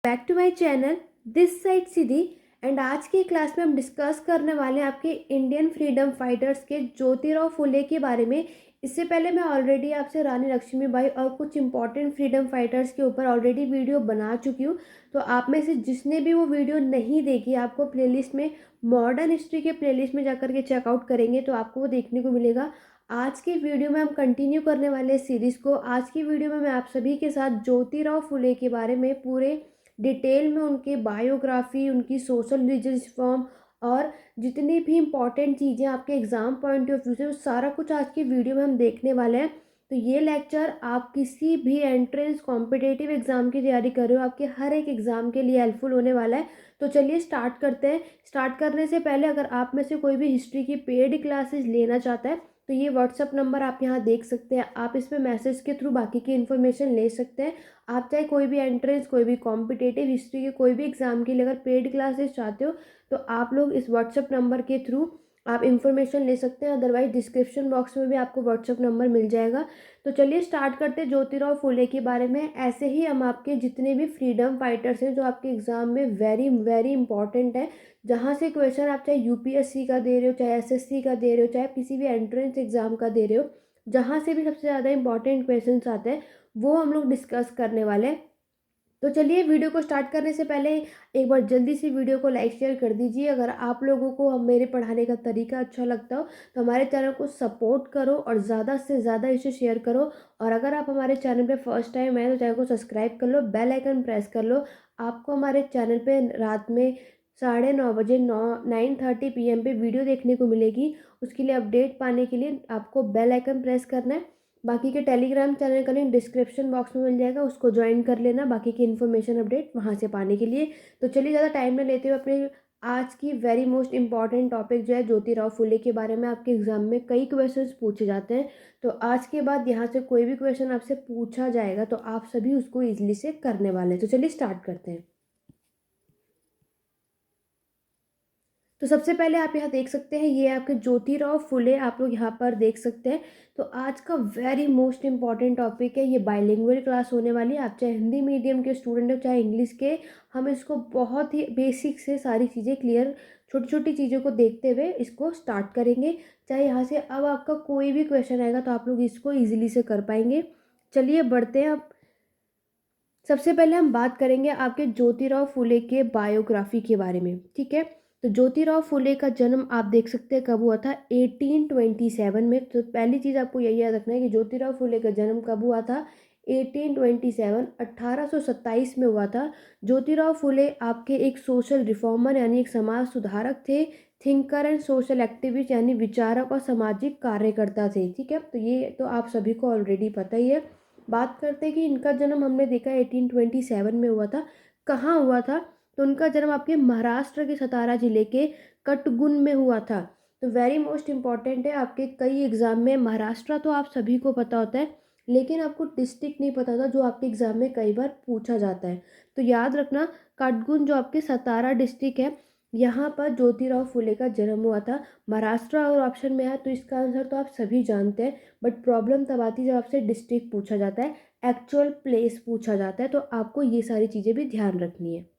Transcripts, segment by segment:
Back to my channel this side Siddhi. And आज की class में हम डिस्कस करने वाले हैं आपके इंडियन फ्रीडम फाइटर्स के ज्योतिराव फुले के बारे में। इससे पहले मैं ऑलरेडी आपसे रानी लक्ष्मीबाई और कुछ इंपॉर्टेंट फ्रीडम फाइटर्स के ऊपर ऑलरेडी वीडियो बना चुकी हूँ। तो आप में से जिसने भी वो वीडियो नहीं देखी, आपको प्लेलिस्ट में मॉडर्न हिस्ट्री के प्लेलिस्ट में जाकर के चेकआउट करेंगे तो आपको वो देखने को मिलेगा। आज की वीडियो में हम कंटिन्यू करने वाले सीरीज़ को। आज की वीडियो में मैं आप सभी के साथ ज्योतिराव फुले के बारे में पूरे डिटेल में उनके बायोग्राफी, उनकी सोशल रिफॉर्म और जितनी भी इम्पॉर्टेंट चीज़ें आपके एग्ज़ाम पॉइंट ऑफ व्यू से वो सारा कुछ आज की वीडियो में हम देखने वाले हैं। तो ये लेक्चर आप किसी भी एंट्रेंस कॉम्पिटेटिव एग्ज़ाम की तैयारी कर रहे हो, आपके हर एक एग्ज़ाम के लिए हेल्पफुल होने वाला है। तो चलिए स्टार्ट करते हैं। स्टार्ट करने से पहले अगर आप में से कोई भी हिस्ट्री की पेड क्लासेस लेना चाहता है तो ये व्हाट्सअप नंबर आप यहाँ देख सकते हैं। आप इस पर मैसेज के थ्रू बाकी की इन्फॉर्मेशन ले सकते हैं। आप चाहे कोई भी एंट्रेंस, कोई भी कॉम्पिटेटिव हिस्ट्री के कोई भी एग्ज़ाम के लिए अगर पेड क्लासेस चाहते हो तो आप लोग इस व्हाट्सअप नंबर के थ्रू आप इन्फॉर्मेशन ले सकते हैं। अदरवाइज डिस्क्रिप्शन बॉक्स में भी आपको व्हाट्सअप नंबर मिल जाएगा। तो चलिए स्टार्ट करते हैं ज्योतिराव फुले के बारे में। ऐसे ही हम आपके जितने भी फ्रीडम फाइटर्स हैं जो आपके एग्ज़ाम में वेरी वेरी इंपॉर्टेंट है, जहाँ से क्वेश्चन आप चाहे यूपीएससी का दे रहे हो, चाहे एसएससी का दे रहे हो, चाहे किसी भी एंट्रेंस एग्ज़ाम का दे रहे हो, जहाँ से भी सबसे ज़्यादा इंपॉर्टेंट क्वेश्चन आते हैं वो हम लोग डिस्कस करने वाले हैं। तो चलिए वीडियो को स्टार्ट करने से पहले एक बार जल्दी से वीडियो को लाइक शेयर कर दीजिए। अगर आप लोगों को हम मेरे पढ़ाने का तरीका अच्छा लगता हो तो हमारे चैनल को सपोर्ट करो और ज़्यादा से ज़्यादा इसे शेयर करो। और अगर आप हमारे चैनल पे फर्स्ट टाइम आए तो चैनल को सब्सक्राइब कर लो, बेल आइकन प्रेस कर लो। आपको हमारे चैनल पे रात में 9:30 बजे 9:30 PM पे वीडियो देखने को मिलेगी। उसके लिए अपडेट पाने के लिए आपको बेल आइकन प्रेस करना है। बाकी के टेलीग्राम चैनल का लिंक डिस्क्रिप्शन बॉक्स में मिल जाएगा, उसको ज्वाइन कर लेना बाकी की इन्फॉर्मेशन अपडेट वहाँ से पाने के लिए। तो चलिए ज़्यादा टाइम न लेते हुए अपने आज की वेरी मोस्ट इंपॉर्टेंट टॉपिक जो है ज्योतिराव फुले के बारे में, आपके एग्जाम में कई क्वेश्चंस पूछे जाते हैं। तो आज के बाद यहाँ से कोई भी क्वेश्चन आपसे पूछा जाएगा तो आप सभी उसको ईजिली से करने वाले हैं। तो चलिए स्टार्ट करते हैं। तो सबसे पहले आप यहाँ देख सकते हैं, ये आपके ज्योतिराव फुले आप लोग यहाँ पर देख सकते हैं। तो आज का वेरी मोस्ट इंपॉर्टेंट टॉपिक है, ये बाइलिंगुअल क्लास होने वाली है। आप चाहे हिंदी मीडियम के स्टूडेंट हो चाहे इंग्लिश के, हम इसको बहुत ही बेसिक से सारी चीज़ें क्लियर, छोटी छोटी चीज़ों को देखते हुए इसको स्टार्ट करेंगे। चाहे यहाँ से अब आपका कोई भी क्वेश्चन आएगा तो आप लोग इसको ईजिली से कर पाएंगे। चलिए बढ़ते हैं। अब सबसे पहले हम बात करेंगे आपके ज्योतिराव फुले के बायोग्राफी के बारे में, ठीक है। तो ज्योतिराव फुले का जन्म आप देख सकते हैं कब हुआ था, 1827 में। तो पहली चीज़ आपको यही याद रखना है कि ज्योतिराव फुले का जन्म कब हुआ था, 1827, 1827 में हुआ था। ज्योतिराव फुले आपके एक सोशल रिफॉर्मर यानी एक समाज सुधारक थे। थिंकर एंड सोशल एक्टिविस्ट यानी विचारक और सामाजिक कार्यकर्ता थे, ठीक है। तो ये तो आप सभी को ऑलरेडी पता ही है। बात करते हैं कि इनका जन्म हमने देखा 1827 में हुआ था। कहाँ हुआ था, तो उनका जन्म आपके महाराष्ट्र के सतारा जिले के कटगुन में हुआ था। तो वेरी मोस्ट इंपॉर्टेंट है, आपके कई एग्जाम में महाराष्ट्र तो आप सभी को पता होता है लेकिन आपको डिस्ट्रिक्ट नहीं पता होता, जो आपके एग्जाम में कई बार पूछा जाता है। तो याद रखना, कटगुन जो आपके सतारा डिस्ट्रिक्ट है, यहाँ पर ज्योतिराव फुले का जन्म हुआ था। महाराष्ट्र और ऑप्शन में है तो इसका आंसर तो आप सभी जानते हैं, बट प्रॉब्लम तब आती है जब आपसे डिस्ट्रिक्ट पूछा जाता है, एक्चुअल प्लेस पूछा जाता है। तो आपको ये सारी चीज़ें भी ध्यान रखनी है।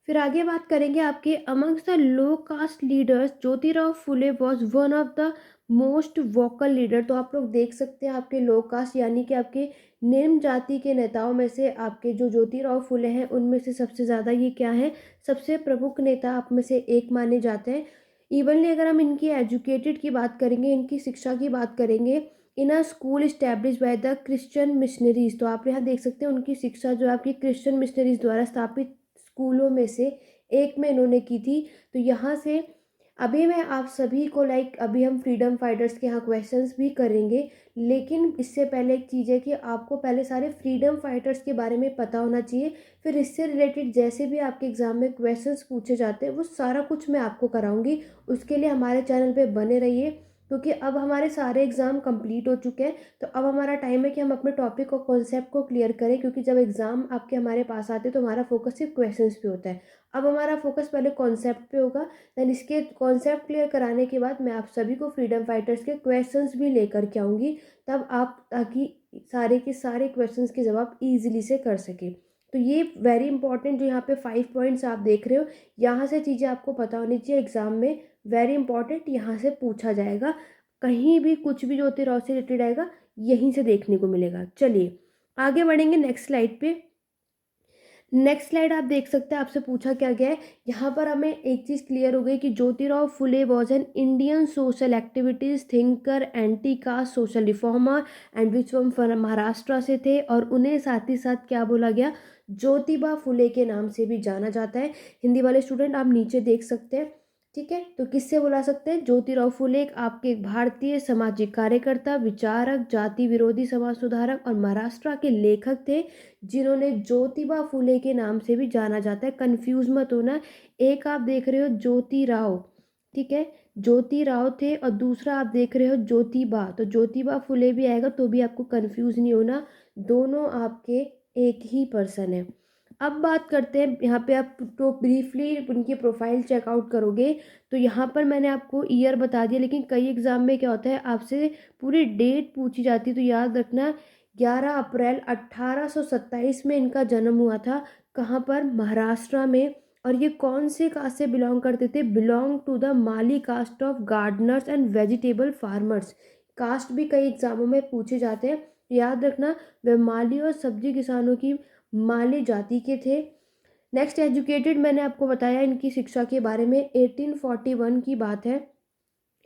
फिर आगे बात करेंगे आपके amongst the low caste leaders Jyotirao Phule was one of the most vocal leader. तो आप लोग देख सकते हैं आपके लो कास्ट यानी कि आपके निम्न जाति के नेताओं में से आपके जो ज्योतिराव फुले हैं उनमें से सबसे ज़्यादा ये क्या है, सबसे प्रमुख नेता आप में से एक माने जाते हैं। इवनली अगर हम इनकी एजुकेटेड की बात करेंगे, इनकी शिक्षा की बात करेंगे, in a school establish by the Christian missionaries. तो आप यहाँ देख सकते हैं उनकी शिक्षा जो आपकी क्रिश्चियन मिशनरीज द्वारा स्थापित स्कूलों में से एक में इन्होंने की थी। तो यहाँ से अभी मैं आप सभी को अभी हम फ्रीडम फाइटर्स के यहाँ क्वेश्चंस भी करेंगे, लेकिन इससे पहले एक चीज़ है कि आपको पहले सारे फ्रीडम फाइटर्स के बारे में पता होना चाहिए। फिर इससे रिलेटेड जैसे भी आपके एग्ज़ाम में क्वेश्चंस पूछे जाते हैं वो सारा कुछ मैं आपको कराऊंगी। उसके लिए हमारे चैनल पे बने रहिए, क्योंकि अब हमारे सारे एग्ज़ाम कंप्लीट हो चुके हैं। तो अब हमारा टाइम है कि हम अपने टॉपिक और कॉन्सेप्ट को क्लियर करें, क्योंकि जब एग्ज़ाम आपके हमारे पास आते हैं तो हमारा फोकस सिर्फ क्वेश्चंस पे होता है। अब हमारा फोकस पहले कॉन्सेप्ट पे होगा, देन इसके कॉन्सेप्ट क्लियर कराने के बाद मैं आप सभी को फ्रीडम फाइटर्स के क्वेश्चंस भी लेकर के आऊँगी, तब आप ताकि सारे के सारे क्वेश्चंस के जवाब ईजिली से कर सकें। तो ये वेरी इंपॉर्टेंट जो यहाँ पे 5 पॉइंट्स आप देख रहे हो, यहाँ से चीज़ें आपको पता होनी चाहिए एग्जाम में। वेरी इंपॉर्टेंट, यहाँ से पूछा जाएगा, कहीं भी कुछ भी ज्योतिराव से रिलेटेड आएगा यहीं से देखने को मिलेगा। चलिए आगे बढ़ेंगे नेक्स्ट स्लाइड पे। नेक्स्ट स्लाइड आप देख सकते हैं, आपसे पूछा क्या गया है। यहाँ पर हमें एक चीज़ क्लियर हो गई कि Jyotirao Phule was an Indian social activities thinker, anti caste social reformer and which from Maharashtra से थे। और उन्हें साथ ही साथ क्या बोला गया, ज्योतिबा फुले के नाम से भी जाना जाता है। हिंदी वाले स्टूडेंट आप नीचे देख सकते हैं, ठीक है। तो किससे बुला सकते हैं, ज्योतिराव फुले एक आपके एक भारतीय सामाजिक कार्यकर्ता, विचारक, जाति विरोधी समाज सुधारक और महाराष्ट्र के लेखक थे, जिन्होंने ज्योतिबा फुले के नाम से भी जाना जाता है। कंफ्यूज मत होना, एक आप देख रहे हो ज्योतिराव, ठीक है, ज्योतिराव थे, और दूसरा आप देख रहे हो ज्योतिबा, तो ज्योतिबा फुले भी आएगा तो भी आपको कंफ्यूज नहीं होना, दोनों आपके एक ही पर्सन है। अब बात करते हैं, यहाँ पे आप तो ब्रीफली उनकी प्रोफाइल चेकआउट करोगे तो यहाँ पर मैंने आपको ईयर बता दिया, लेकिन कई एग्जाम में क्या होता है आपसे पूरी डेट पूछी जाती है, तो याद रखना 11 अप्रैल 1827 में इनका जन्म हुआ था। कहाँ पर, महाराष्ट्र में। और ये कौन से कास्ट से बिलोंग करते थे, belong to the Mali caste of gardeners and vegetable farmers. Caste भी कई एग्जामों में पूछे जाते हैं, याद रखना वे माली और सब्जी किसानों की माली जाति के थे। नेक्स्ट एजुकेटेड, मैंने आपको बताया इनकी शिक्षा के बारे में। 1841 की बात है,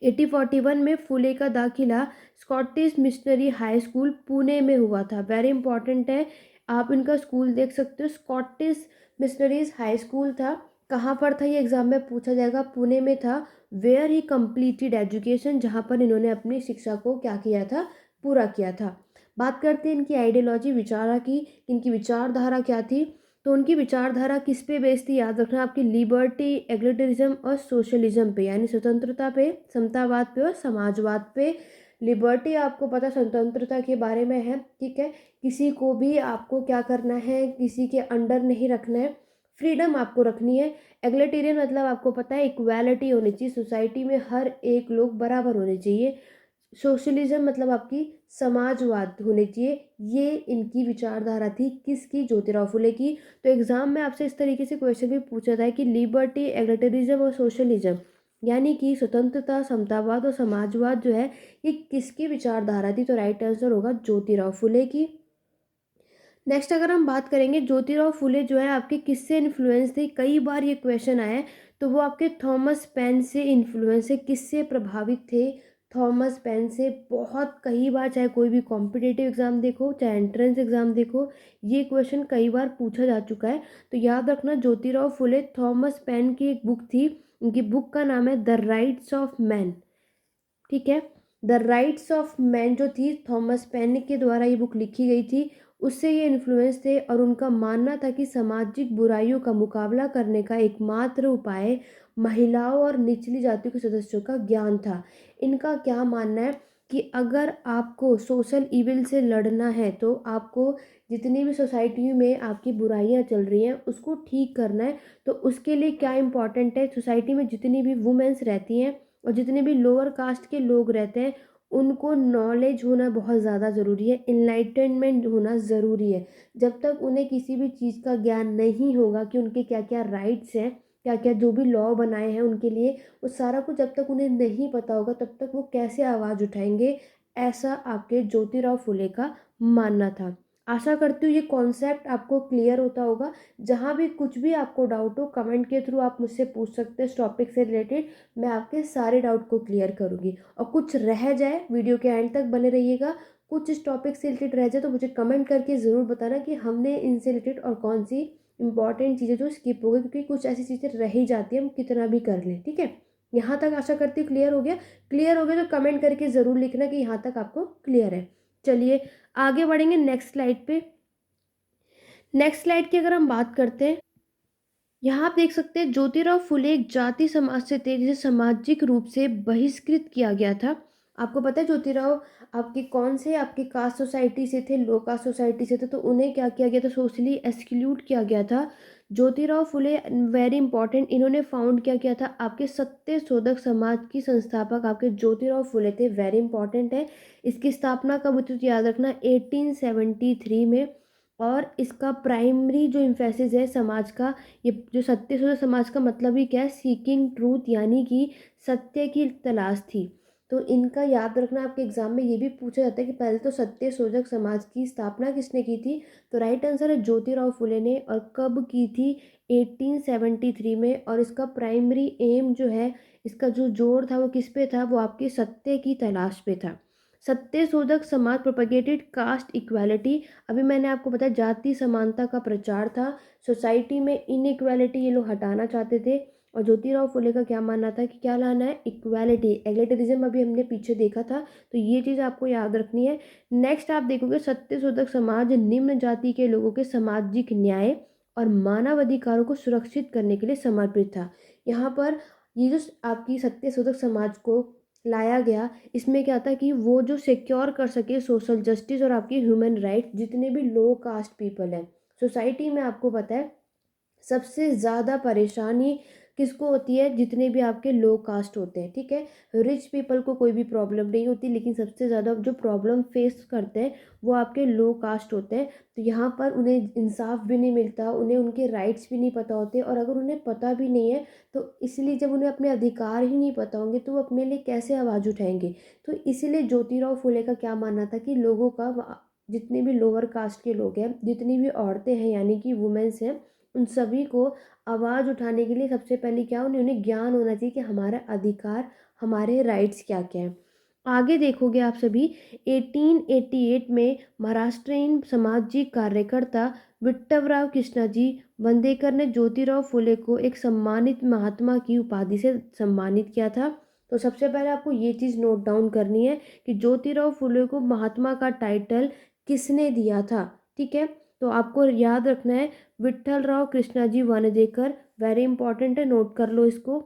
1841 में फुले का दाखिला Scottish missionary high school Pune में हुआ था। वेरी इंपॉर्टेंट है, आप इनका स्कूल देख सकते हो, स्कॉटिश मिशनरीज हाई स्कूल था। कहाँ पर था ये एग्जाम में पूछा जाएगा, पुणे में था। वेयर ही कंप्लीटेड एजुकेशन, जहाँ पर इन्होंने अपनी शिक्षा को क्या किया था, पूरा किया था। बात करते हैं इनकी आइडियोलॉजी, विचारा की, इनकी विचारधारा क्या थी। तो उनकी विचारधारा किस पे बेस्ड थी, याद रखना आपकी लिबर्टी, एग्लिटरिज्म और सोशलिज्म पे, यानी स्वतंत्रता पे, समतावाद पे और समाजवाद पे। लिबर्टी आपको पता स्वतंत्रता के बारे में है, ठीक है, किसी को भी आपको क्या करना है, किसी के अंडर नहीं रखना है, फ्रीडम आपको रखनी है। एग्लिटेरियन मतलब आपको पता है इक्वालिटी होनी चाहिए, सोसाइटी में हर एक लोग बराबर होने चाहिए। सोशलिज्म मतलब आपकी समाजवाद होने चाहिए। ये इनकी विचारधारा थी, किसकी, ज्योतिराव फुले की। तो एग्जाम में आपसे इस तरीके से क्वेश्चन भी पूछा था कि लिबर्टी, एग्लिटरिज्म और सोशलिज्म, यानी कि स्वतंत्रता, समतावाद और समाजवाद जो है ये किसकी विचारधारा थी, तो राइट आंसर होगा ज्योतिराव फुले की। नेक्स्ट अगर हम बात करेंगे, ज्योतिराव फुले जो है आपके किससे इन्फ्लुएंस थे, कई बार ये क्वेश्चन आया है, तो वो आपके थॉमस पेन से इन्फ्लुएंस है। किससे प्रभावित थे, थॉमस पेन से। बहुत कई बार, चाहे कोई भी कॉम्पिटिटिव एग्जाम देखो, चाहे एंट्रेंस एग्जाम देखो, ये क्वेश्चन कई बार पूछा जा चुका है। तो याद रखना ज्योतिराव फुले, थॉमस पेन की एक बुक थी, उनकी बुक का नाम है द राइट्स ऑफ मैन, ठीक है। द राइट्स ऑफ मैन जो थी, थॉमस पेन के द्वारा ये बुक लिखी गई थी, उससे ये इन्फ्लुएंस थे। और उनका मानना था कि सामाजिक बुराइयों का मुकाबला करने का एकमात्र उपाय महिलाओं और निचली जाति के सदस्यों का ज्ञान था। इनका क्या मानना है कि अगर आपको सोशल इविल से लड़ना है तो आपको जितनी भी सोसाइटी में आपकी बुराइयां चल रही हैं उसको ठीक करना है। तो उसके लिए क्या इम्पोर्टेंट है, सोसाइटी में जितनी भी वुमेन्स रहती हैं और जितने भी लोअर कास्ट के लोग रहते हैं उनको नॉलेज होना बहुत ज़्यादा ज़रूरी है, इनलाइटनमेंट होना ज़रूरी है। जब तक उन्हें किसी भी चीज़ का ज्ञान नहीं होगा कि उनके क्या क्या राइट्स हैं, क्या क्या जो भी लॉ बनाए हैं उनके लिए, वो सारा कुछ जब तक उन्हें नहीं पता होगा तब तक वो कैसे आवाज़ उठाएंगे, ऐसा आपके ज्योतिराव फुले का मानना था। आशा करती हूँ ये कॉन्सेप्ट आपको क्लियर होता होगा। जहाँ भी कुछ भी आपको डाउट हो कमेंट के थ्रू आप मुझसे पूछ सकते हैं इस टॉपिक से रिलेटेड, मैं आपके सारे डाउट को क्लियर करूँगी। और कुछ रह जाए वीडियो के एंड तक बने रहिएगा, कुछ इस टॉपिक से रिलेटेड रह जाए तो मुझे कमेंट करके ज़रूर बताना कि हमने इनसे रिलेटेड और कौन सी इंपॉर्टेंट चीज़ें जो स्किप हो गई, क्योंकि कुछ ऐसी चीज़ें रह ही जाती है हम कितना भी कर लें, ठीक है। यहाँ तक आशा करती हूँ क्लियर हो गया। क्लियर हो गया तो कमेंट करके ज़रूर लिखना कि यहाँ तक आपको क्लियर है। चलिए आगे बढ़ेंगे नेक्स्ट स्लाइड पे। नेक्स्ट स्लाइड की अगर हम बात करते हैं, यहाँ आप देख सकते हैं ज्योतिराव फुले एक जाति समाज से थे जिसे सामाजिक रूप से बहिष्कृत किया गया था। आपको पता है ज्योतिराव आपके कौन से आपके कास्ट सोसाइटी से थे, लो कास्ट सोसाइटी से थे, तो उन्हें क्या किया गया था, सोशली एक्सक्लूड किया गया था। ज्योतिराव फुले वेरी इंपॉर्टेंट, इन्होंने फाउंड क्या किया था, आपके सत्य शोधक समाज की संस्थापक आपके ज्योतिराव फुले थे। वेरी इंपॉर्टेंट है। इसकी स्थापना कब हुई थी तो याद रखना 1873 में। और इसका प्राइमरी जो एम्फेसिस है समाज का, ये जो सत्यशोधक समाज का मतलब ही क्या है, सीकिंग ट्रूथ, यानी कि सत्य की तलाश थी। तो इनका याद रखना, आपके एग्जाम में ये भी पूछा जाता है कि पहले तो सत्यशोधक समाज की स्थापना किसने की थी। तो राइट आंसर है ज्योतिराव फुले ने। और कब की थी, 1873 में। और इसका प्राइमरी एम जो है, इसका जो जोर था वो किस पे था, वो आपके सत्य की तलाश पे था। Satyashodhak Samaj propagated cast equality. अभी मैंने आपको बताया जाति समानता का प्रचार था। सोसाइटी में इनइक्वालिटी ये लोग हटाना चाहते थे। और ज्योतिराव फुले का क्या मानना था कि क्या लाना है, इक्वालिटी। एग्लिटरिज्म अभी हमने पीछे देखा था, तो ये चीज़ आपको याद रखनी है। नेक्स्ट आप देखोगे सत्यशोधक समाज निम्न जाति के लोगों के सामाजिक न्याय और मानवाधिकारों को सुरक्षित करने के लिए समर्पित था। यहाँ पर ये जो आपकी सत्यशोधक समाज को लाया गया, इसमें क्या था कि वो जो सिक्योर कर सके सोशल जस्टिस और आपकी ह्यूमन राइट, जितने भी लो कास्ट पीपल हैं सोसाइटी में। आपको पता है सबसे ज़्यादा परेशानी किसको होती है, जितने भी आपके लो कास्ट होते हैं, ठीक है। रिच पीपल को कोई भी प्रॉब्लम नहीं होती, लेकिन सबसे ज़्यादा जो प्रॉब्लम फेस करते हैं वो आपके लो कास्ट होते हैं। तो यहाँ पर उन्हें इंसाफ भी नहीं मिलता, उन्हें उनके राइट्स भी नहीं पता होते। और अगर उन्हें पता भी नहीं है तो इसलिए जब उन्हें अपने अधिकार ही नहीं पता होंगे तो वो अपने लिए कैसे आवाज़ उठाएंगे। तो इसीलिए ज्योतिराव फुले का क्या मानना था कि लोगों का जितने भी लोअर कास्ट के लोग हैं, जितनी भी औरतें हैं यानी कि वुमेन्स हैं, उन सभी को आवाज़ उठाने के लिए सबसे पहले क्या उन्हें ज्ञान होना चाहिए कि हमारा अधिकार, हमारे राइट्स क्या क्या हैं। आगे देखोगे आप सभी, 1888 में महाराष्ट्रीयन सामाजिक कार्यकर्ता विट्ठलराव कृष्णाजी वंदेकर ने ज्योतिराव फुले को एक सम्मानित महात्मा की उपाधि से सम्मानित किया था। तो सबसे पहले आपको ये चीज़ नोट डाउन करनी है कि ज्योतिराव फुले को महात्मा का टाइटल किसने दिया था, ठीक है। तो आपको याद रखना है विट्ठलराव कृष्णाजी वंदेकर, वेरी इंपॉर्टेंट है, नोट कर लो इसको,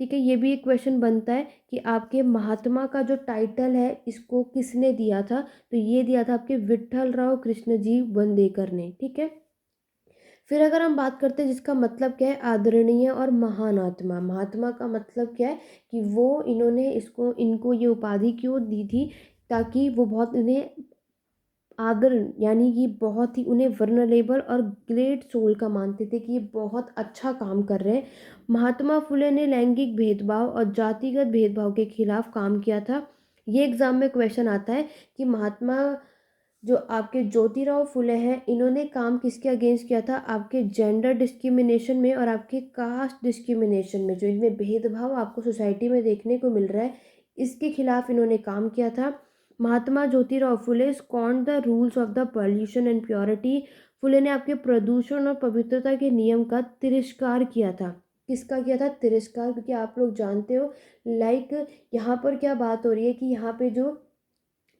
ठीक है। ये भी एक क्वेश्चन बनता है कि आपके महात्मा का जो टाइटल है इसको किसने दिया था। तो ये दिया था आपके विट्ठलराव कृष्णजी वंदेकर ने, ठीक है। फिर अगर हम बात करते हैं जिसका मतलब क्या है, आदरणीय और महान आत्मा। महात्मा का मतलब क्या है कि वो इन्होंने इसको इनको ये उपाधि क्यों दी थी, ताकि वो बहुत इन्हें आदर, यानी कि बहुत ही उन्हें वर्नरेबल और ग्रेट सोल का मानते थे कि ये बहुत अच्छा काम कर रहे हैं। महात्मा फुले ने लैंगिक भेदभाव और जातिगत भेदभाव के खिलाफ काम किया था। ये एग्जाम में क्वेश्चन आता है कि महात्मा जो आपके ज्योतिराव फुले हैं, इन्होंने काम किसके अगेंस्ट किया था, आपके जेंडर डिस्क्रिमिनेशन में और आपके कास्ट डिस्क्रिमिनेशन में, जो इनमें भेदभाव आपको सोसाइटी में देखने को मिल रहा है, इसके खिलाफ इन्होंने काम किया था। Mahatma Jyotirao Phule scorned the rules of the pollution and purity. Phule ने आपके प्रदूषण और पवित्रता के नियम का तिरस्कार किया था। किसका किया था, तिरस्कार, क्योंकि आप लोग जानते हो लाइक यहाँ पर क्या बात हो रही है कि यहाँ पे जो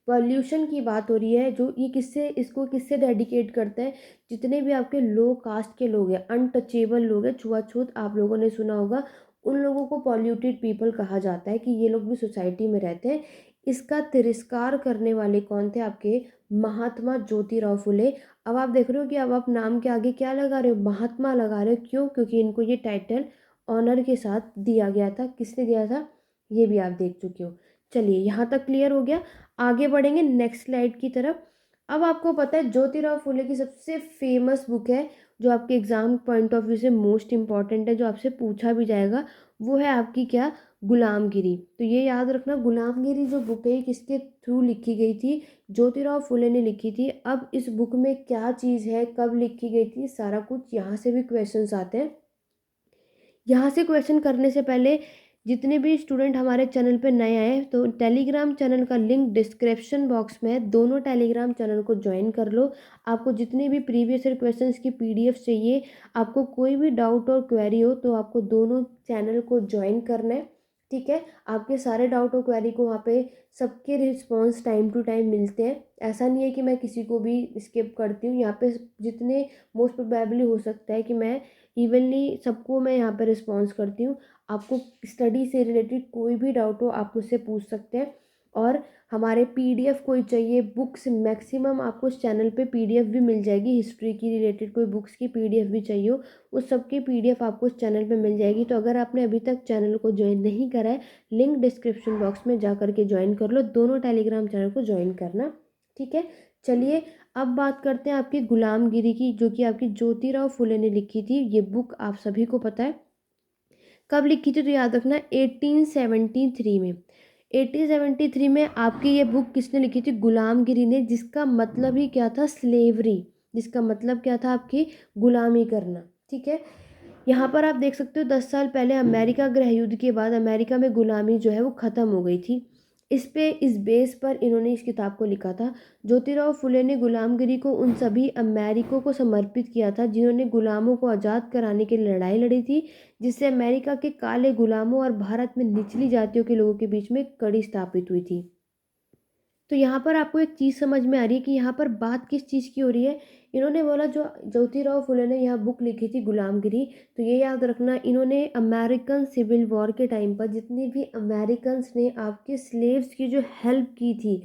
पॉल्यूशन की बात हो रही है, जो ये किससे, इसको किससे डेडिकेट करते हैं, जितने भी आपके लो कास्ट के लोग हैं, अनटचेबल लोग हैं, छुआछूत, आप लोगों ने सुना होगा, उन लोगों को पॉल्यूटेड पीपल कहा जाता है कि ये लोग भी सोसाइटी में रहते हैं। इसका तिरस्कार करने वाले कौन थे, आपके महात्मा ज्योतिराव फुले। अब आप देख रहे हो कि अब आप नाम के आगे क्या लगा रहे हो, महात्मा लगा रहे हो, क्यों, क्योंकि इनको ये टाइटल ऑनर के साथ दिया गया था। किसने दिया था, ये भी आप देख चुके हो। चलिए यहाँ तक क्लियर हो गया। आगे बढ़ेंगे नेक्स्ट स्लाइड की तरफ। अब आपको पता है ज्योतिराव फुले की सबसे फेमस बुक है, जो आपके एग्जाम पॉइंट ऑफ व्यू से मोस्ट इंपॉर्टेंट है, जो आपसे पूछा भी जाएगा, वो है आपकी क्या, गुलामगिरी। तो ये याद रखना, गुलामगिरी जो बुक है किसके थ्रू लिखी गई थी, ज्योतिराव फुले ने लिखी थी। अब इस बुक में क्या चीज़ है, कब लिखी गई थी, सारा कुछ यहाँ से भी क्वेश्चंस आते हैं। यहाँ से क्वेश्चन करने से पहले जितने भी स्टूडेंट हमारे चैनल पे नए आए तो टेलीग्राम चैनल का लिंक डिस्क्रिप्शन बॉक्स में है, दोनों टेलीग्राम चैनल को ज्वाइन कर लो। आपको जितने भी प्रीवियस ईयर क्वेश्चंस की पीडीएफ चाहिए, आपको कोई भी डाउट और क्वेरी हो तो आपको दोनों चैनल को ज्वाइन करना है, ठीक है। आपके सारे डाउट और क्वेरी को वहाँ पे सबके रिस्पॉन्स टाइम टू टाइम मिलते हैं। ऐसा नहीं है कि मैं किसी को भी स्किप करती हूँ, यहाँ पे जितने मोस्ट प्रोबेबली हो सकता है कि मैं इवनली सबको मैं यहाँ पर रिस्पॉन्स करती हूँ। आपको स्टडी से रिलेटेड कोई भी डाउट हो आप मुझसे पूछ सकते हैं। और हमारे पीडीएफ कोई चाहिए, बुक्स मैक्सिमम आपको इस चैनल पे पीडीएफ भी मिल जाएगी, हिस्ट्री की रिलेटेड कोई बुक्स की पीडीएफ भी चाहिए हो, उस सब की पीडीएफ आपको इस चैनल पे मिल जाएगी। तो अगर आपने अभी तक चैनल को ज्वाइन नहीं करा है, लिंक डिस्क्रिप्शन बॉक्स में जा करके ज्वाइन कर लो, दोनों टेलीग्राम चैनल को ज्वाइन करना, ठीक है। चलिए अब बात करते हैं आपकी गुलामगिरी की, जो कि आपकी ज्योतिराव फुले ने लिखी थी। ये बुक आप सभी को पता है कब लिखी थी, तो याद रखना 1873 में। 1873 में आपकी ये बुक किसने लिखी थी? गुलामगिरी ने, जिसका मतलब ही क्या था? स्लेवरी। जिसका मतलब क्या था? आपकी गुलामी करना। ठीक है, यहाँ पर आप देख सकते हो 10 साल पहले अमेरिका गृह युद्ध के बाद अमेरिका में गुलामी जो है वो ख़त्म हो गई थी। इस बेस पर इन्होंने इस किताब को लिखा था। ज्योतिराव फुले ने गुलामगिरी को उन सभी अमेरिकों को समर्पित किया था जिन्होंने गुलामों को आज़ाद कराने के लिए लड़ाई लड़ी थी, जिससे अमेरिका के काले गुलामों और भारत में निचली जातियों के लोगों के बीच में कड़ी स्थापित हुई थी। तो यहाँ पर आपको एक चीज़ समझ में आ रही है कि यहाँ पर बात किस चीज़ की हो रही है। इन्होंने बोला, जो ज्योतिराव फुले ने यहाँ बुक लिखी थी गुलामगिरी, तो ये याद रखना, इन्होंने अमेरिकन सिविल वॉर के टाइम पर जितने भी अमेरिकन्स ने आपके स्लेव्स की जो हेल्प की थी,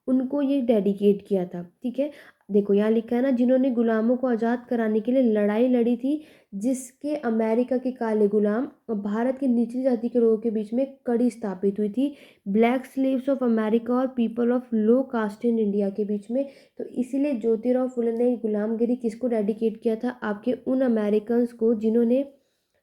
उनको ये डेडिकेट किया था। ठीक है, देखो यहाँ लिखा है ना, जिन्होंने गुलामों को आज़ाद कराने के लिए लड़ाई लड़ी थी, जिसके अमेरिका के काले गुलाम और भारत की निचली जाति के लोगों के बीच में कड़ी स्थापित हुई थी, ब्लैक स्लेव्स ऑफ अमेरिका और people of low caste in India के बीच में। तो इसीलिए ज्योतिराव फुले ने गुलामगिरी किसको डेडिकेट किया था? आपके उन अमेरिकन्स को जिन्होंने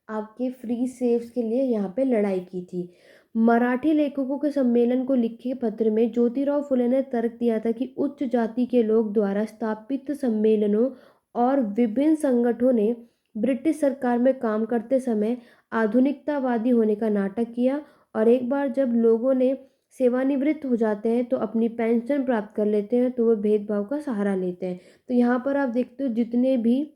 आपके फ्री सेव्स के लिए यहाँ पे लड़ाई की थी। मराठी लेखकों के सम्मेलन को लिखे पत्र में ज्योतिराव फुले ने तर्क दिया था कि उच्च जाति के लोग द्वारा स्थापित सम्मेलनों और विभिन्न संगठनों ने ब्रिटिश सरकार में काम करते समय आधुनिकतावादी होने का नाटक किया, और एक बार जब लोगों ने सेवानिवृत्त हो जाते हैं तो अपनी पेंशन प्राप्त कर लेते हैं तो वो भेदभाव का सहारा लेते हैं। तो यहाँ पर आप देखते हो जितने भी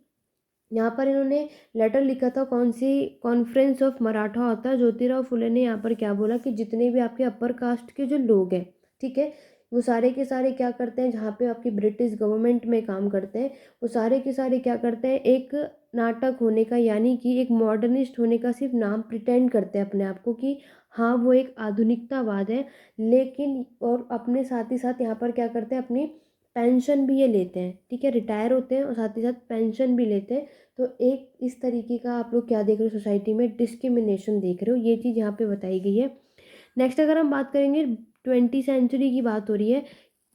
यहाँ पर इन्होंने लेटर लिखा था, कौन सी कॉन्फ्रेंस ऑफ मराठा होता है, ज्योतिराव फुले ने यहाँ पर क्या बोला कि जितने भी आपके अपर कास्ट के जो लोग हैं, ठीक है, वो सारे के सारे क्या करते हैं, जहाँ पे आपकी ब्रिटिश गवर्नमेंट में काम करते हैं, वो सारे के सारे क्या करते हैं, एक नाटक होने का, यानी कि एक मॉडर्निस्ट होने का सिर्फ नाम प्रिटेंड करते हैं अपने आप को कि हाँ वो एक आधुनिकतावाद है, लेकिन और अपने साथ ही साथ यहाँ पर क्या करते हैं, अपनी पेंशन भी ये लेते हैं। ठीक है, रिटायर होते हैं और साथ ही साथ पेंशन भी लेते हैं। तो एक इस तरीके का आप लोग क्या देख रहे हो, सोसाइटी में डिस्क्रिमिनेशन देख रहे हो, ये चीज़ यहाँ पे बताई गई है। नेक्स्ट अगर हम बात करेंगे, 20वीं सेंचुरी की बात हो रही है।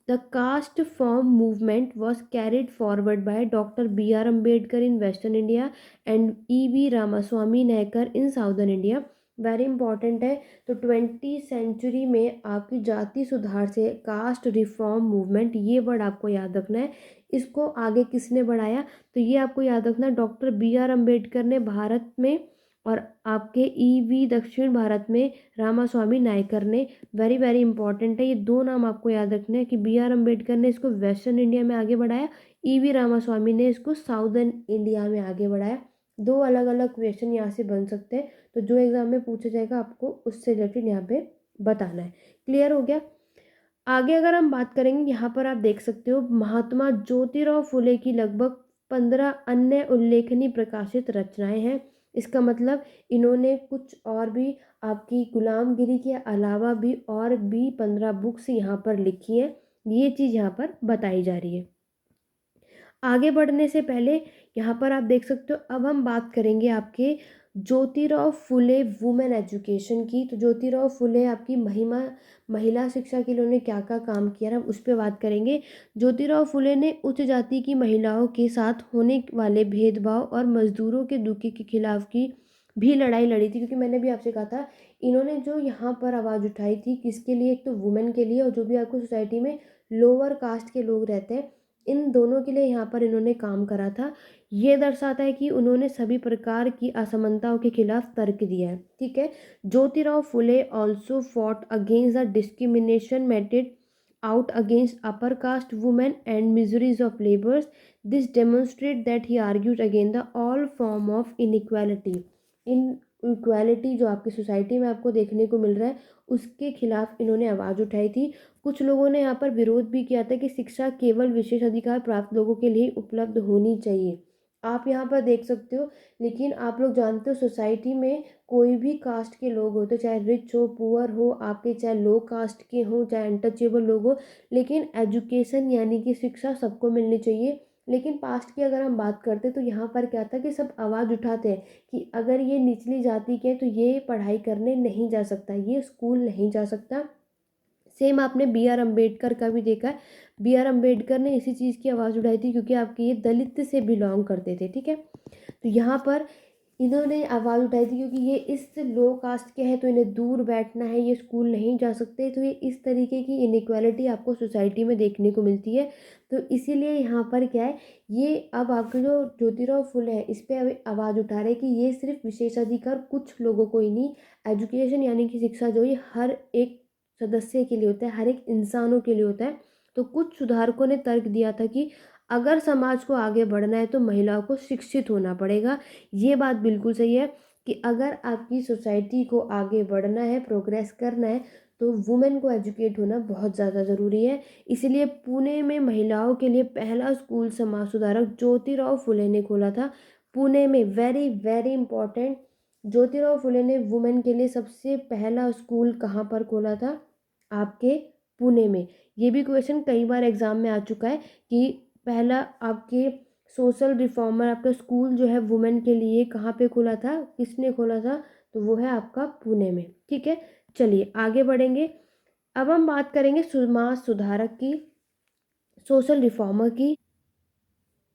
The caste form movement was carried forward by doctor B.R. Ambedkar in western India and E.V. Ramaswamy Naicker in southern India. Very important है। तो 20वीं सेंचुरी में आपकी जाति सुधार से कास्ट रिफॉर्म मूवमेंट, ये वर्ड आपको याद रखना है। इसको आगे किसने बढ़ाया? तो ये आपको याद रखना, डॉक्टर B.R. अम्बेडकर ने भारत में, और आपके E.V. दक्षिण भारत में रामास्वामी नायकर ने। वेरी वेरी इंपॉर्टेंट है, ये दो नाम आपको याद रखने हैं कि B.R. अम्बेडकर ने इसको वेस्टर्न इंडिया में आगे बढ़ाया, E.V. रामास्वामी ने इसको साउदर्न इंडिया में आगे बढ़ाया। दो अलग अलग क्वेश्चन यहाँ से बन सकते हैं, तो जो एग्जाम में पूछा जाएगा आपको उससे रिलेटेड यहाँ पे बताना है। क्लियर हो गया? आगे अगर हम बात करेंगे, यहाँ पर आप देख सकते हो महात्मा ज्योतिराव फुले की लगभग 15 अन्य उल्लेखनीय प्रकाशित रचनाएं हैं। इसका मतलब इन्होंने कुछ और भी आपकी गुलामगिरी के अलावा भी और भी 15 बुक्स यहाँ पर लिखी हैं। ये चीज़ यहाँ पर बताई जा रही है। आगे बढ़ने से पहले यहाँ पर आप देख सकते हो, अब हम बात करेंगे आपके ज्योतिराव फुले वुमेन एजुकेशन की। तो ज्योतिराव फुले आपकी महिला शिक्षा के लिए उन्होंने क्या क्या काम किया ना, उस पर बात करेंगे। ज्योतिराव फुले ने उच्च जाति की महिलाओं के साथ होने वाले भेदभाव और मजदूरों के दुखी के खिलाफ की भी लड़ाई लड़ी थी, क्योंकि मैंने भी आपसे कहा था, इन्होंने जो यहाँ पर आवाज़ उठाई थी किसके लिए? एक तो वुमेन के लिए, और जो भी आपको सोसाइटी में लोअर कास्ट के लोग रहते हैं, इन दोनों के लिए यहाँ पर इन्होंने काम करा था। ये दर्शाता है कि उन्होंने सभी प्रकार की असमानताओं के खिलाफ तर्क दिया है। ठीक है, Jyotirao Phule also fought against the discrimination meted out against upper caste women and miseries of laborers. This demonstrate that he argued against the all form of inequality. Inequality जो आपकी सोसाइटी में आपको देखने को मिल रहा है, उसके खिलाफ इन्होंने आवाज़ उठाई थी। कुछ लोगों ने यहाँ पर विरोध भी किया था कि शिक्षा केवल विशेष अधिकार प्राप्त लोगों के लिए उपलब्ध होनी चाहिए। आप यहाँ पर देख सकते हो, लेकिन आप लोग जानते हो सोसाइटी में कोई भी कास्ट के लोग होते, चाहे रिच हो पुअर हो, आपके चाहे लो कास्ट के हो, चाहे अनटचेबल लोग हो, लेकिन एजुकेशन यानी कि शिक्षा सबको मिलनी चाहिए। लेकिन पास्ट की अगर हम बात करते तो यहाँ पर क्या था कि सब आवाज़ उठाते हैं कि अगर ये निचली जाति के हैं तो ये पढ़ाई करने नहीं जा सकता, ये स्कूल नहीं जा सकता, सेम आपने बी आर अम्बेडकर का भी देखा है। बी आर अम्बेडकर ने इसी चीज़ की आवाज़ उठाई थी क्योंकि आपके ये दलित से बिलोंग करते थे, ठीक है। तो यहाँ पर इन्होंने आवाज़ उठाई थी क्योंकि ये इस लो कास्ट के हैं तो इन्हें दूर बैठना है, ये स्कूल नहीं जा सकते। तो ये इस तरीके की इनइक्वालिटी आपको सोसाइटी में देखने को मिलती है। तो इसीलिए यहाँ पर क्या है, ये अब आपके जो ज्योतिराव फुले हैं इस पे अभी आवाज़ उठा रहे हैं कि ये सिर्फ विशेषाधिकार कुछ लोगों को ही नहीं, एजुकेशन यानी कि शिक्षा जो ये हर एक सदस्य के लिए होता है, हर एक इंसानों के लिए होता है। तो कुछ सुधारकों ने तर्क दिया था कि अगर समाज को आगे बढ़ना है तो महिलाओं को शिक्षित होना पड़ेगा। ये बात बिल्कुल सही है कि अगर आपकी सोसाइटी को आगे बढ़ना है, प्रोग्रेस करना है, तो वुमेन को एजुकेट होना बहुत ज़्यादा ज़रूरी है। इसलिए पुणे में महिलाओं के लिए पहला स्कूल समाज सुधारक ज्योतिराव फुले ने खोला था। पुणे में, very very important, Jyotirao Phule ने वुमेन के लिए सबसे पहला स्कूल कहाँ पर खोला था? आपके पुणे में। ये भी क्वेश्चन कई बार एग्जाम में आ चुका है कि पहला आपके सोशल रिफॉर्मर आपका स्कूल जो है वुमेन के लिए कहाँ पे खोला था, किसने खोला था? तो वो है आपका पुणे में, ठीक है। चलिए आगे बढ़ेंगे। अब हम बात करेंगे समाज सुधारक की, सोशल रिफॉर्मर की।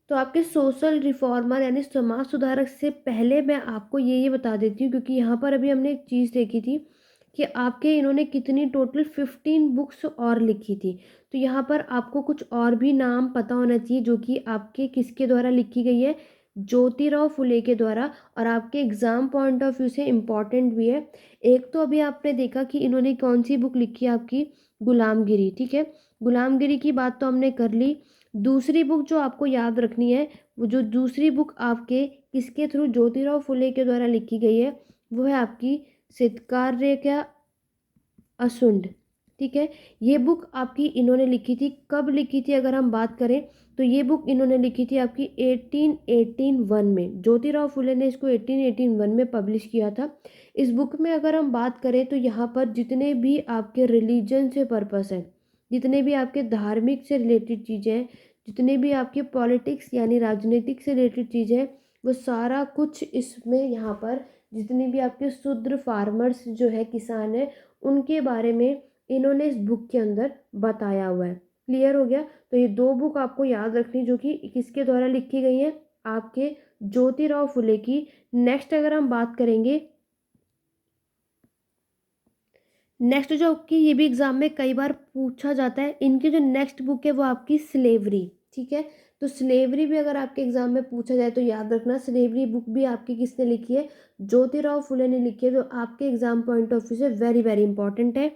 तो आपके सोशल रिफॉर्मर यानी समाज सुधारक से पहले मैं आपको ये बता देती हूँ क्योंकि यहाँ पर अभी हमने एक चीज़ देखी थी कि आपके इन्होंने कितनी टोटल 15 बुक्स और लिखी थी। तो यहाँ पर आपको कुछ और भी नाम पता होना चाहिए जो कि आपके किसके द्वारा लिखी गई है, ज्योतिराव फुले के द्वारा, और आपके एग्जाम पॉइंट ऑफ व्यू से इम्पॉर्टेंट भी है। एक तो अभी आपने देखा कि इन्होंने कौन सी बुक लिखी है आपकी, गुलामगिरी, ठीक है। गुलामगिरी की बात तो हमने कर ली। दूसरी बुक जो आपको याद रखनी है, वो जो दूसरी बुक आपके किसके थ्रू, ज्योतिराव फुले के द्वारा लिखी गई है, वो है आपकी सिद्धकार्य का असुंड, ठीक है। ये बुक आपकी इन्होंने लिखी थी, कब लिखी थी अगर हम बात करें तो ये बुक इन्होंने लिखी थी आपकी 1881 में। ज्योतिराव फुले ने इसको 1881 में पब्लिश किया था। इस बुक में अगर हम बात करें तो यहाँ पर जितने भी आपके रिलीजन से पर्पस है, जितने भी आपके धार्मिक से रिलेटेड चीज़ें हैं, जितने भी आपके पॉलिटिक्स यानी राजनीतिक से रिलेटेड चीज़ें हैं, वो सारा कुछ इसमें यहाँ पर जितने भी आपके शूद्र फार्मर्स जो है, किसान है, उनके बारे में इन्होंने इस बुक के अंदर बताया हुआ है। क्लियर हो गया? तो ये दो बुक आपको याद रखनी जो कि किसके द्वारा लिखी गई है, आपके ज्योतिराव फुले की। नेक्स्ट अगर हम बात करेंगे, नेक्स्ट जो आपकी ये भी एग्जाम में कई बार पूछा जाता है, इनकी जो नेक्स्ट बुक है वो आपकी स्लेवरी, ठीक है। तो स्लेवरी भी अगर आपके एग्जाम में पूछा जाए तो याद रखना, स्लेवरी बुक भी आपकी किसने लिखी है, ज्योतिराव फुले ने लिखी है, जो आपके एग्जाम पॉइंट ऑफ व्यू से वेरी वेरी इंपॉर्टेंट है।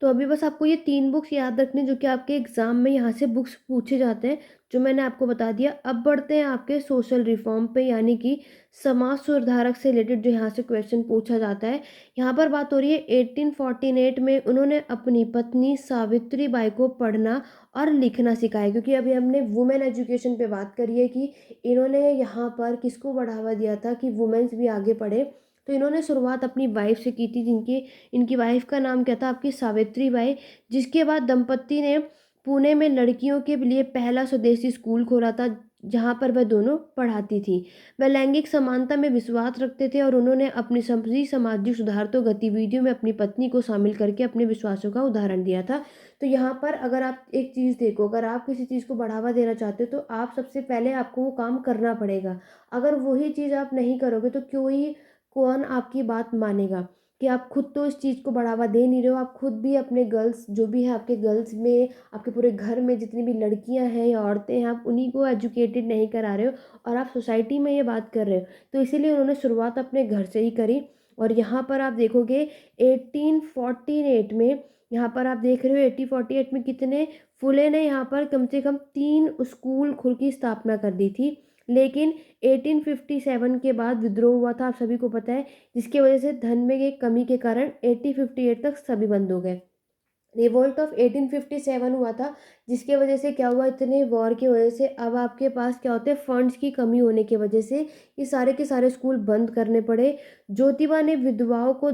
तो अभी बस आपको ये 3 बुक्स याद रखनी जो कि आपके एग्ज़ाम में यहाँ से बुक्स पूछे जाते हैं, जो मैंने आपको बता दिया। अब बढ़ते हैं आपके सोशल रिफॉर्म पे, यानी कि समाज सुधारक से रिलेटेड जो यहाँ से क्वेश्चन पूछा जाता है। यहाँ पर बात हो रही है 1848 में उन्होंने अपनी पत्नी सावित्री बाई को पढ़ना और लिखना सिखाया, क्योंकि अभी हमने वुमेन एजुकेशन पे बात करी है कि इन्होंने यहाँ पर किसको बढ़ावा दिया था कि वुमेन्स भी आगे पढ़े। तो इन्होंने शुरुआत अपनी वाइफ से की थी, जिनकी इनकी वाइफ का नाम क्या था, आपकी सावित्री बाई। जिसके बाद दंपत्ति ने पुणे में लड़कियों के लिए पहला स्वदेशी स्कूल खोला था, जहाँ पर वह दोनों पढ़ाती थी। वह लैंगिक समानता में विश्वास रखते थे और उन्होंने अपनी सभी सामाजिक सुधार तो गतिविधियों में अपनी पत्नी को शामिल करके अपने विश्वासों का उदाहरण दिया था। तो यहाँ पर अगर आप एक चीज़ देखो, अगर आप किसी चीज़ को बढ़ावा देना चाहते हो तो आप सबसे पहले आपको वो काम करना पड़ेगा। अगर वही चीज़ आप नहीं करोगे तो क्यों ही कौन आपकी बात मानेगा, कि आप खुद तो इस चीज़ को बढ़ावा दे नहीं रहे हो। आप खुद भी अपने गर्ल्स जो भी है, आपके गर्ल्स में, आपके पूरे घर में जितनी भी लड़कियां हैं या औरतें हैं, आप उन्हीं को एजुकेटेड नहीं करा रहे हो और आप सोसाइटी में ये बात कर रहे हो। तो इसीलिए उन्होंने शुरुआत अपने घर से ही करी। और यहाँ पर आप देखोगे 1848 में, यहाँ पर आप देख रहे हो 1848 में कितने, फुले ने यहाँ पर कम से कम 3 स्कूल खुल की स्थापना कर दी थी। लेकिन 1857 के बाद विद्रोह हुआ था, आप सभी को पता है, जिसकी वजह से धन में एक कमी के कारण 1858 तक सभी बंद हो गए। रिवोल्ट ऑफ 1857 हुआ था, जिसके वजह से क्या हुआ, इतने वॉर की वजह से अब आपके पास क्या होते हैं, फंड्स की कमी होने की वजह से ये सारे के सारे स्कूल बंद करने पड़े। ज्योतिबा ने विधवाओं को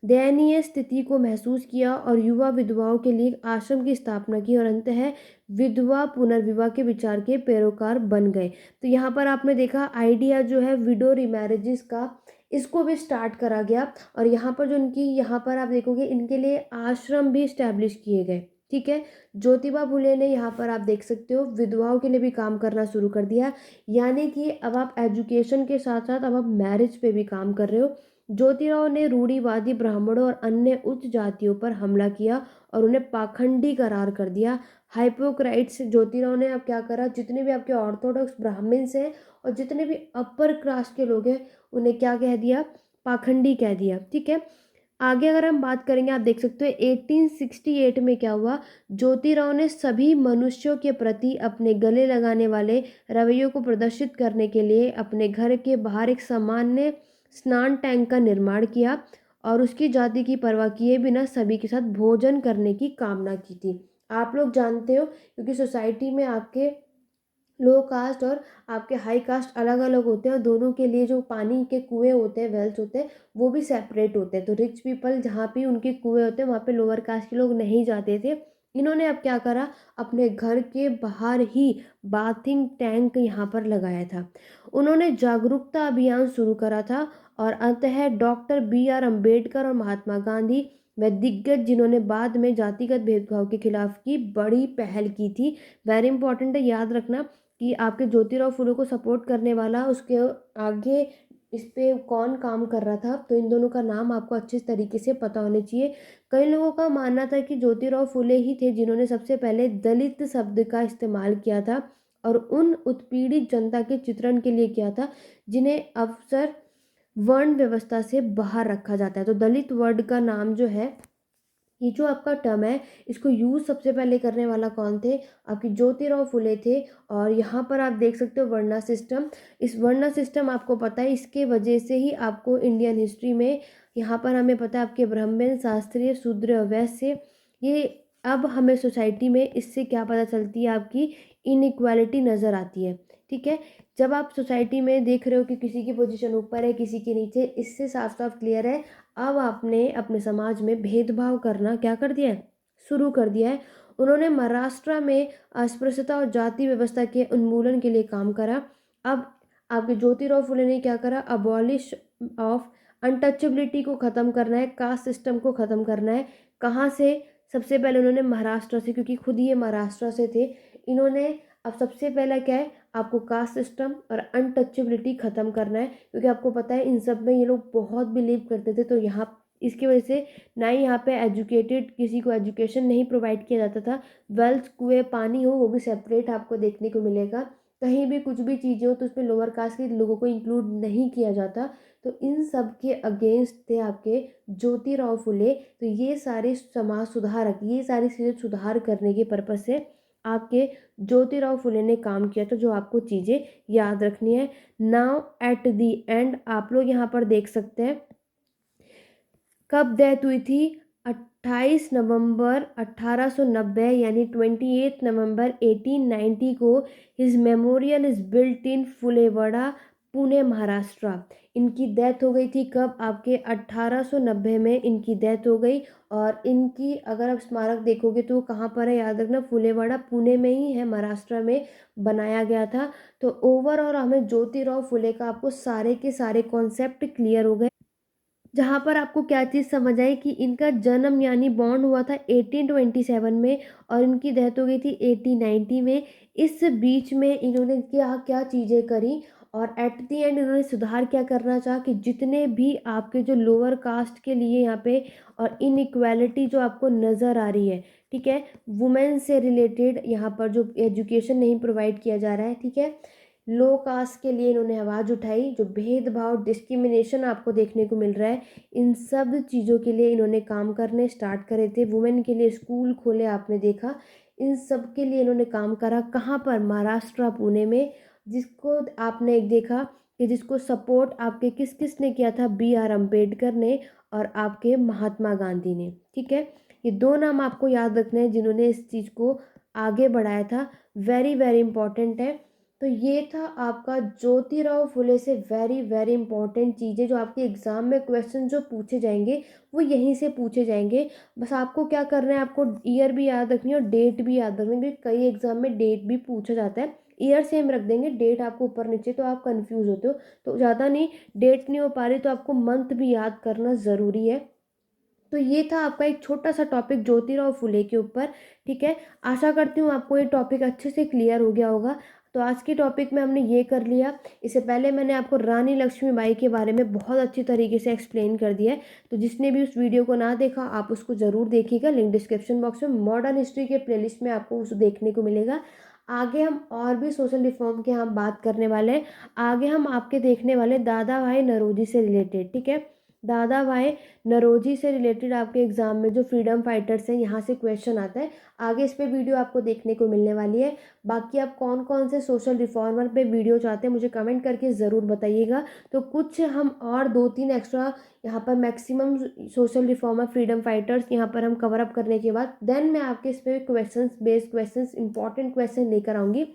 दयनीय स्थिति को महसूस किया और युवा विधवाओं के लिए एक आश्रम की स्थापना की और अंततः विधवा पुनर्विवाह के विचार के पैरोकार बन गए। तो यहाँ पर आपने देखा आइडिया जो है विडो रिमैरेजेस का इसको भी स्टार्ट करा गया। और यहाँ पर जो इनकी यहाँ पर आप देखोगे इनके लिए आश्रम भी इस्टेब्लिश किए गए, ठीक है। ज्योतिबा फुले ने यहाँ पर आप देख सकते हो विधवाओं के लिए भी काम करना शुरू कर दिया, यानी कि अब आप एजुकेशन के साथ साथ अब आप मैरिज पे भी काम कर रहे हो। ज्योतिराव ने रूढ़िवादी ब्राह्मणों और अन्य उच्च जातियों पर हमला किया और उन्हें पाखंडी करार कर दिया। हाइपोक्राइट्स ज्योतिराव ने अब क्या करा, जितने भी आपके ऑर्थोडॉक्स ब्राह्मण्स हैं और जितने भी अपर कास्ट के लोग हैं उन्हें क्या कह दिया, पाखंडी कह दिया, ठीक है। आगे अगर हम बात करेंगे आप देख सकते हो 1868 में क्या हुआ, ज्योतिराव ने सभी मनुष्यों के प्रति अपने गले लगाने वाले रवैयों को प्रदर्शित करने के लिए अपने घर के बाहर एक सामान्य स्नान टैंक का निर्माण किया और उसकी जाति की परवाह किए बिना सभी के साथ भोजन करने की कामना की थी। आप लोग जानते हो क्योंकि सोसाइटी में आपके लो कास्ट और आपके हाई कास्ट अलग अलग होते हैं और दोनों के लिए जो पानी के कुएं होते हैं, वेल्स होते हैं, वो भी सेपरेट होते हैं। तो रिच पीपल जहाँ भी उनके कुएं होते हैं वहाँ पे लोअर कास्ट के लोग नहीं जाते थे। इन्होंने अब क्या करा, अपने घर के बाहर ही बाथिंग टैंक यहाँ पर लगाया था। उन्होंने जागरूकता अभियान शुरू करा था और अंततः डॉक्टर BR अम्बेडकर और महात्मा गांधी व दिग्गज जिन्होंने बाद में जातिगत भेदभाव के खिलाफ की बड़ी पहल की थी। वेरी इंपॉर्टेंट है, याद रखना कि आपके ज्योतिराव फुले को सपोर्ट करने वाला उसके आगे इस पे कौन काम कर रहा था, तो इन दोनों का नाम आपको अच्छे तरीके से पता होने चाहिए। कई लोगों का मानना था कि ज्योतिराव फुले ही थे जिन्होंने सबसे पहले दलित शब्द का इस्तेमाल किया था और उन उत्पीड़ित जनता के चित्रण के लिए किया था जिन्हें अक्सर वर्ण व्यवस्था से बाहर रखा जाता है। तो दलित वर्ड का नाम जो है, ये जो आपका टर्म है, इसको यूज़ सबसे पहले करने वाला कौन थे, आपके ज्योतिराव फुले थे। और यहाँ पर आप देख सकते हो वर्णा सिस्टम, इस वर्णा सिस्टम आपको पता है इसके वजह से ही आपको इंडियन हिस्ट्री में यहाँ पर हमें पता है आपके ब्राह्मण, शास्त्रीय, शूद्र, वैश्य, ये अब हमें सोसाइटी में इससे क्या पता चलती है, आपकी इनइक्वालिटी नज़र आती है, ठीक है। जब आप सोसाइटी में देख रहे हो कि किसी की पोजीशन ऊपर है किसी के नीचे, इससे साफ साफ क्लियर है अब आपने अपने समाज में भेदभाव करना क्या कर दिया है, शुरू कर दिया है। उन्होंने महाराष्ट्र में अस्पृश्यता और जाति व्यवस्था के उन्मूलन के लिए काम करा। अब आपके ज्योतिराव फुले ने क्या करा, अबॉलिश ऑफ अनटचेबिलिटी को ख़त्म करना है, कास्ट सिस्टम को ख़त्म करना है। कहाँ से, सबसे पहले उन्होंने महाराष्ट्र से, क्योंकि खुद ये महाराष्ट्र से थे। इन्होंने अब सबसे पहला क्या है, आपको कास्ट सिस्टम और अनटचेबिलिटी ख़त्म करना है, क्योंकि आपको पता है इन सब में ये लोग बहुत बिलीव करते थे। तो यहाँ इसकी वजह से ना ही यहाँ पे एजुकेटेड किसी को एजुकेशन नहीं प्रोवाइड किया जाता था। वेल्थ, कुएँ, पानी हो वो भी सेपरेट आपको देखने को मिलेगा। कहीं भी कुछ भी चीज़ें हो तो उसमें लोअर कास्ट के लोगों को इंक्लूड नहीं किया जाता। तो इन सब के अगेंस्ट थे आपके ज्योतिराव फुले। तो ये सारे समाज सुधारक, ये सारी चीज़ें सुधार करने के पर्पज़ से आपके ज्योतिराव फुले ने काम किया था, जो आपको चीज़ें याद रखनी है। नाउ एट दी एंड आप लोग यहाँ पर देख सकते हैं कब डेथ हुई थी, 28 नवंबर 1890 यानी 28 नवंबर 1890 को his memorial is built in Phulewada, Pune, Maharashtra. इनकी डेथ हो गई थी कब, आपके 1890 में इनकी डेथ हो गई। और इनकी अगर आप स्मारक देखोगे तो वो कहाँ पर है, याद रखना फुलेवाड़ा पुणे में ही है, महाराष्ट्र में बनाया गया था। तो ओवरऑल हमें ज्योतिराव फुले का आपको सारे के सारे कॉन्सेप्ट क्लियर हो गए, जहाँ पर आपको क्या चीज़ समझ आई कि इनका जन्म यानी बॉर्न हुआ था 1827 में और इनकी डेथ हो गई थी 1890 में। इस बीच में इन्होंने क्या क्या चीज़ें करी और एट दी एंड इन्होंने सुधार क्या करना चाहा कि जितने भी आपके जो लोअर कास्ट के लिए यहाँ पे और इनइक्वालिटी जो आपको नज़र आ रही है, ठीक है, वुमेन से रिलेटेड यहाँ पर जो एजुकेशन नहीं प्रोवाइड किया जा रहा है, ठीक है, लो कास्ट के लिए इन्होंने आवाज़ उठाई, जो भेदभाव डिस्क्रिमिनेशन आपको देखने को मिल रहा है, इन सब चीज़ों के लिए इन्होंने काम करने स्टार्ट करे थे। वुमेन के लिए स्कूल खोले आपने देखा, इन सब के लिए इन्होंने काम करा। कहाँ पर, महाराष्ट्र, पुणे में। जिसको आपने एक देखा कि जिसको सपोर्ट आपके किस किस ने किया था, BR अम्बेडकर ने और आपके महात्मा गांधी ने, ठीक है। ये दो नाम आपको याद रखने हैं जिन्होंने इस चीज़ को आगे बढ़ाया था, वेरी वेरी इंपॉर्टेंट है। तो ये था आपका ज्योतिराव फुले से वेरी वेरी इंपॉर्टेंट चीज़ें जो आपके एग्ज़ाम में क्वेश्चन जो पूछे जाएंगे वो यहीं से पूछे जाएंगे। बस आपको क्या करना है, आपको ईयर भी याद रखनी है और डेट भी याद रखनी है, क्योंकि कई एग्ज़ाम में डेट भी पूछा जाता है। ईयर सेम रख देंगे, डेट आपको ऊपर नीचे, तो आप कंफ्यूज होते हो। तो ज़्यादा नहीं, डेट नहीं हो पा रही तो आपको मंथ भी याद करना ज़रूरी है। तो ये था आपका एक छोटा-सा टॉपिक ज्योतिराव फुले के ऊपर, ठीक है। आशा करती हूँ आपको ये टॉपिक अच्छे से क्लियर हो गया होगा। तो आज के टॉपिक में हमने ये कर लिया। इससे पहले मैंने आपको रानी लक्ष्मीबाई के बारे में बहुत अच्छी तरीके से एक्सप्लेन कर दिया है। तो जिसने भी उस वीडियो को ना देखा, आप उसको ज़रूर देखिएगा। लिंक डिस्क्रिप्शन बॉक्स में मॉडर्न हिस्ट्री के प्लेलिस्ट में आपको उसे देखने को मिलेगा। आगे हम और भी सोशल रिफॉर्म की हम बात करने वाले हैं। आगे हम आपके देखने वाले दादा भाई नौरोजी से रिलेटेड, ठीक है। दादा भाई नौरोजी से रिलेटेड आपके एग्ज़ाम में जो फ्रीडम फाइटर्स हैं, यहाँ से क्वेश्चन आता है। आगे इस पे वीडियो आपको देखने को मिलने वाली है। बाकी आप कौन कौन से सोशल रिफॉर्मर पे वीडियो चाहते हैं मुझे कमेंट करके ज़रूर बताइएगा। तो कुछ हम और 2-3 एक्स्ट्रा यहाँ पर maximum social reformer freedom fighters यहाँ पर हम कवर अप करने के बाद देन मैं आपके इस पे questions based questions important question लेकर आऊँगी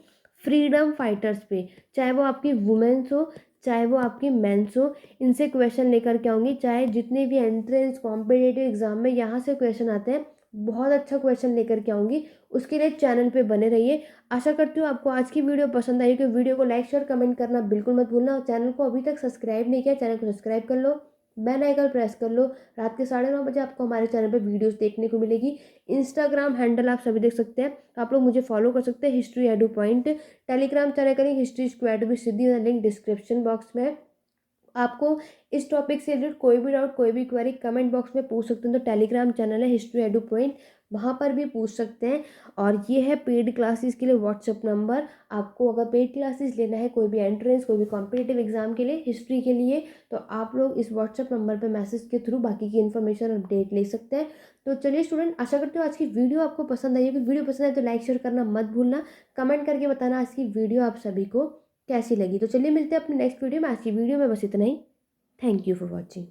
फ्रीडम फाइटर्स पे, चाहे वो आपकी वुमेन्स हो, चाहे वो आपकी मेंस हो। इनसे क्वेश्चन लेकर के आऊँगी। चाहे जितने भी एंट्रेंस कॉम्पिटिटिव एग्जाम में यहाँ से क्वेश्चन आते हैं, बहुत अच्छा क्वेश्चन लेकर के आऊँगी। उसके लिए चैनल पे बने रहिए। आशा करती हूँ आपको आज की वीडियो पसंद आई कि वीडियो को लाइक शेयर कमेंट करना बिल्कुल मत भूलना। और चैनल को अभी तक सब्सक्राइब नहीं किया, चैनल को सब्सक्राइब कर लो, बेल आइकन प्रेस कर लो। रात के 9:30 बजे आपको हमारे चैनल पर वीडियोस देखने को मिलेगी। इंस्टाग्राम हैंडल आप सभी देख सकते हैं, तो आप लोग मुझे फॉलो कर सकते हैं, history edu point. Telegram channel करेंगे हिस्ट्री स्क्वाड भी, सीधी लिंक डिस्क्रिप्शन बॉक्स में है। आपको इस टॉपिक से रिलेटेड कोई भी डाउट, कोई भी क्वेरी कमेंट बॉक्स में पूछ सकते हैं। तो टेलीग्राम चैनल है हिस्ट्री एडू पॉइंट, वहाँ पर भी पूछ सकते हैं। और ये है पेड क्लासेस के लिए व्हाट्सएप नंबर। आपको अगर पेड क्लासेस लेना है, कोई भी एंट्रेंस, कोई भी कॉम्पिटिटिव एग्जाम के लिए, हिस्ट्री के लिए, तो आप लोग इस व्हाट्सएप नंबर पर मैसेज के थ्रू बाकी की इन्फॉर्मेशन अपडेट ले सकते हैं। तो चलिए स्टूडेंट, आशा करती हूँ आज की वीडियो आपको पसंद आई होगी। वीडियो पसंद आए तो लाइक शेयर करना मत भूलना। कमेंट करके बताना आज की वीडियो आप सभी को कैसी लगी। तो चलिए मिलते हैं अपने नेक्स्ट वीडियो में। आज की वीडियो में बस इतना ही। Thank you for watching.